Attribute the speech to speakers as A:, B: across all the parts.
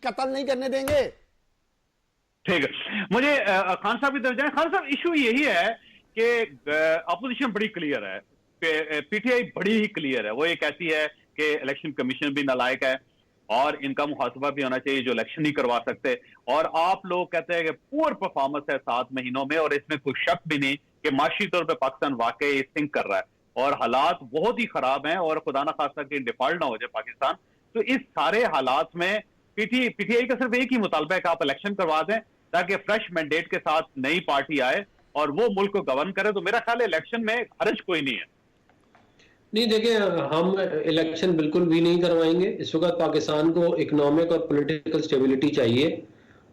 A: कत्ल नहीं करने देंगे।
B: ठीक है, मुझे खान साहब की तरफ जाए। खान साहब, इशू यही है कि अपोजिशन बड़ी क्लियर है, पीटीआई बड़ी ही क्लियर है। वो ये कहती है कि इलेक्शन कमीशन भी नालायक है और इनका मुहासबा भी होना चाहिए जो इलेक्शन नहीं करवा सकते। और आप लोग कहते हैं कि पुअर परफॉर्मेंस है 7 महीनों में, और इसमें कोई शक भी नहीं कि माशी तौर पर पाकिस्तान वाकई सिंक कर रहा है और हालात बहुत ही खराब हैं, और खुदा ना खास्ता कि डिफॉल्ट ना हो जाए पाकिस्तान। तो इस सारे हालात में पीटीआई का सिर्फ एक ही मुतालबा है कि आप इलेक्शन करवा दें ताकि फ्रेश मैंडेट के साथ नई पार्टी आए और वो मुल्क को गवर्न करे। तो मेरा ख्याल है इलेक्शन में हर्ज कोई नहीं है।
C: नहीं, देखिए, हम इलेक्शन बिल्कुल भी नहीं करवाएंगे। इस वक्त पाकिस्तान को इकोनॉमिक और पॉलिटिकल स्टेबिलिटी चाहिए,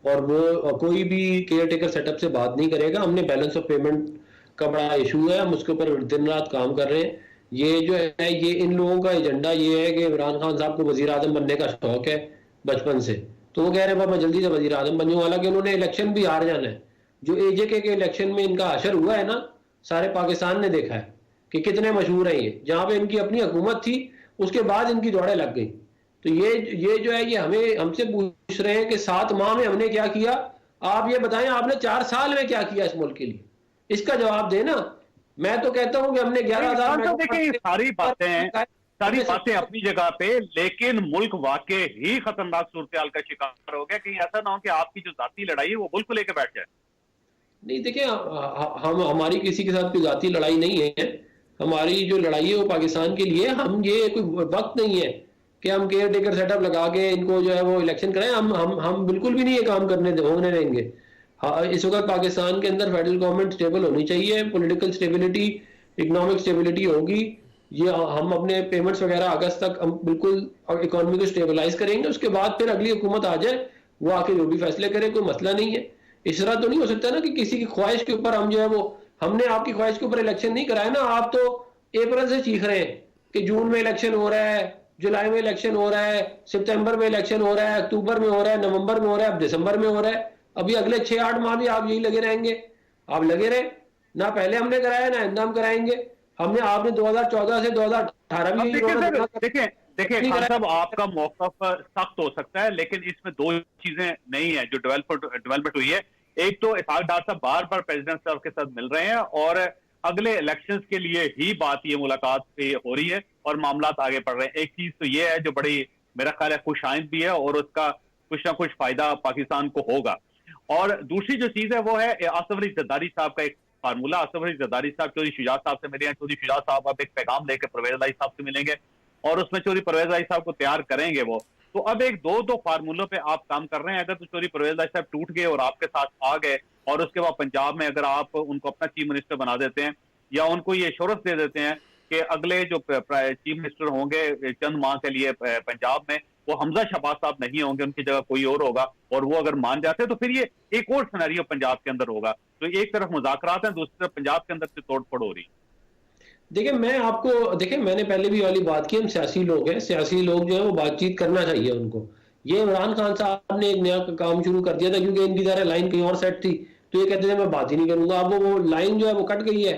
C: और वो कोई भी केयर टेकर सेटअप से बात नहीं करेगा। हमने बैलेंस ऑफ पेमेंट का बड़ा इशू है, हम उसके ऊपर दिन रात काम कर रहे हैं। ये जो है, ये इन लोगों का एजेंडा ये है कि इमरान खान साहब को वजीर आजम बनने का शौक है बचपन से, तो वो कह रहे हैं बाबा जल्दी से वजीर आजम बन जाऊं। हालांकि उन्होंने इलेक्शन भी हार जाना है। जो एजेके के इलेक्शन में इनका असर हुआ है ना, सारे पाकिस्तान ने देखा है कि कितने मशहूर हैं ये। जहां पे इनकी अपनी हुकूमत थी, उसके बाद इनकी दौड़ें लग गई। तो ये जो है, ये हमसे पूछ रहे हैं कि 7 माह में हमने क्या किया। आप ये बताएं, आपने 4 साल में क्या किया इस मुल्क के लिए, इसका जवाब देना। मैं तो कहता हूं कि हमने 11,000
B: देखिए, सारी बातें अपनी जगह पे, लेकिन मुल्क वाकई ही खतरनाक सूरत हाल का शिकार हो गया। कहीं ऐसा ना हो कि आपकी जो जाती लड़ाई है वो मुल्क को लेकर बैठ जाए।
C: नहीं, देखिए, हम हमारी किसी के साथ कोई जाती लड़ाई नहीं है। हमारी जो लड़ाई है वो पाकिस्तान के लिए। हम ये कोई वक्त नहीं है कि हम केयर टेकर सेटअप लगा के इनको जो है वो इलेक्शन कराएं। हम बिल्कुल भी नहीं ये काम होने देंगे। हाँ, इस वक्त पाकिस्तान के अंदर फेडरल गवर्नमेंट स्टेबल होनी चाहिए, पॉलिटिकल स्टेबिलिटी, इकोनॉमिक स्टेबिलिटी होगी। ये हम अपने पेमेंट्स वगैरह अगस्त तक हम बिल्कुल इकोनॉमी को स्टेबलाइज करेंगे। उसके बाद फिर अगली हुकूमत आ जाए, वो आके जो भी फैसले करे, कोई मसला नहीं है। इस तरह तो नहीं हो सकता ना कि किसी की ख्वाहिश के ऊपर हम जो है वो, हमने आपकी ख्वाहिश के ऊपर इलेक्शन नहीं कराया ना। आप तो अप्रैल से चीख रहे हैं कि जून में इलेक्शन हो रहा है, जुलाई में इलेक्शन हो रहा है, सितंबर में इलेक्शन हो रहा है, अक्टूबर में हो रहा है, नवंबर में हो रहा है, अब दिसंबर में हो रहा है। अभी अगले 6-8 माह भी आप यही लगे रहेंगे। आप लगे रहे ना, पहले हमने कराया ना इंतजाम कराएंगे। आपने 2014 से 2018 भी
B: देखिए देखिए खान साहब, आपका मौकफ सख्त हो सकता है, लेकिन इसमें 2 चीजें नहीं है जो डेवलपमेंट हुई है। एक तो इसहाक डार साहब बार बार प्रेसिडेंट साहब के साथ मिल रहे हैं और अगले इलेक्शंस के लिए ही बात ये मुलाकात हो रही है और मामला आगे बढ़ रहे हैं। एक चीज तो ये है जो बड़ी मेरा ख्याल है खुशाइंद भी है और उसका कुछ ना कुछ फायदा पाकिस्तान को होगा। और दूसरी जो चीज है वो है आसिफ अली जरदारी साहब का एक फार्मूला। आसिफ अली जरदारी साहब चौधरी शुजात साहब से मिले हैं। चौधरी शुजात साहब अब एक पैगाम लेकर परवेज इलाही साहब से मिलेंगे और उसमें चौधरी परवेज इलाही साहब को तैयार करेंगे वो। तो अब एक दो फार्मूलों पे आप काम कर रहे हैं। अगर तो चौधरी परवेज इलाही साहब टूट गए और आपके साथ आ गए और उसके बाद पंजाब में अगर आप उनको अपना चीफ मिनिस्टर बना देते हैं या उनको ये एश्योरेंस दे देते हैं कि अगले जो चीफ मिनिस्टर होंगे चंद माह के लिए पंजाब में वो हमजा शहबाज साहब नहीं होंगे, उनकी जगह कोई और होगा, और वो अगर मान जाते हैं तो फिर ये एक और सिनेरियो पंजाब के अंदर होगा। तो एक तरफ मुज़ाकरात हैं, दूसरी तरफ पंजाब के अंदर से तोड़फोड़ हो रही।
C: देखिए, मैंने पहले भी वाली बात की, हम सियासी लोग हैं। सियासी लोग जो है वो बातचीत करना चाहिए उनको। ये इमरान खान साहब ने एक नया काम शुरू कर दिया था क्योंकि इनकी ज़रा लाइन कहीं और सेट थी, तो ये कहते थे मैं बात ही नहीं करूंगा। अब वो लाइन जो है वो कट गई है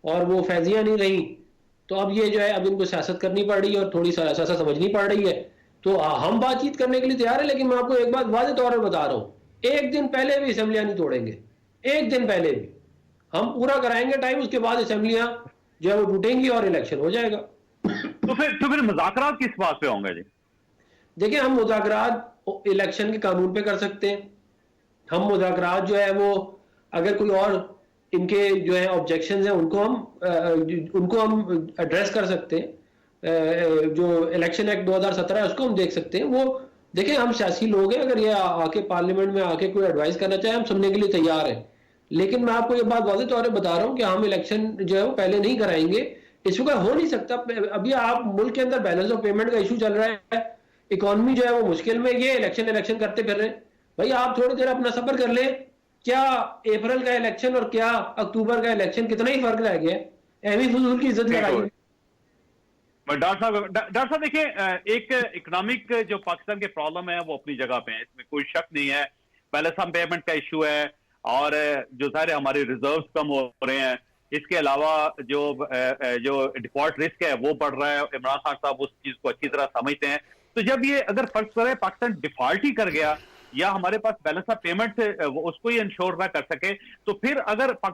C: और वो फैजियां नहीं रही। तो अब ये जो है, अब इनको सियासत करनी पड़ रही है और थोड़ी सियासत समझनी पड़ रही है। तो हम बातचीत करने के लिए तैयार है, लेकिन मैं आपको एक बात वाज़ेह तौर पर बता रहा हूँ, एक दिन पहले भी असेंबलियां नहीं तोड़ेंगे। एक दिन पहले भी हम पूरा कराएंगे टाइम, उसके बाद असेंबलियां जो है वो टूटेंगी और इलेक्शन हो जाएगा।
B: तो फिर मुज़ाकरात किस बात पे होंगे जी?
C: देखिए, हम मुज़ाकरात इलेक्शन के कानून पे कर सकते हैं। हम मुज़ाकरात जो है वो, अगर कोई और इनके जो है ऑब्जेक्शंस हैं उनको हम एड्रेस कर सकते हैं। जो इलेक्शन एक्ट 2017 है उसको हम देख सकते हैं। वो देखिए, हम सियासी लोग हैं, अगर ये आके पार्लियामेंट में आके कोई एडवाइस करना चाहे हम सुनने के लिए तैयार हैं। लेकिन मैं आपको ये बात वाज़ेह तौर पर बता रहा हूँ कि हम इलेक्शन जो है वो पहले नहीं कराएंगे। इशू का हो नहीं सकता। अभी आप मुल्क के अंदर बैलेंस ऑफ पेमेंट का इशू चल रहा है, इकोनॉमी जो है वो मुश्किल में, ये इलेक्शन करते फिर रहे हैं। भाई आप थोड़ी देर अपना सफर कर लें। क्या अप्रैल का इलेक्शन और क्या अक्टूबर का इलेक्शन, कितना ही फर्क रह गया है। एवी फजूल की इज्जत लगाई।
B: डॉक्टर साहब देखिए, एक इकोनॉमिक जो पाकिस्तान के प्रॉब्लम है वो अपनी जगह पे है, इसमें कोई शक नहीं है। पहले सम पेमेंट का इशू है और जो सारे हमारे रिजर्व्स कम हो रहे हैं। इसके अलावा जो डिफॉल्ट रिस्क है वो बढ़ रहा है। इमरान खान साहब उस चीज को अच्छी तरह समझते हैं तो जब ये अगर फर्ज करें पाकिस्तान डिफॉल्ट ही कर गया या हमारे पास बैलेंस ऑफ पेमेंट उसको ही इंश्योर ना कर सके, तो फिर अगर पाकिस्तान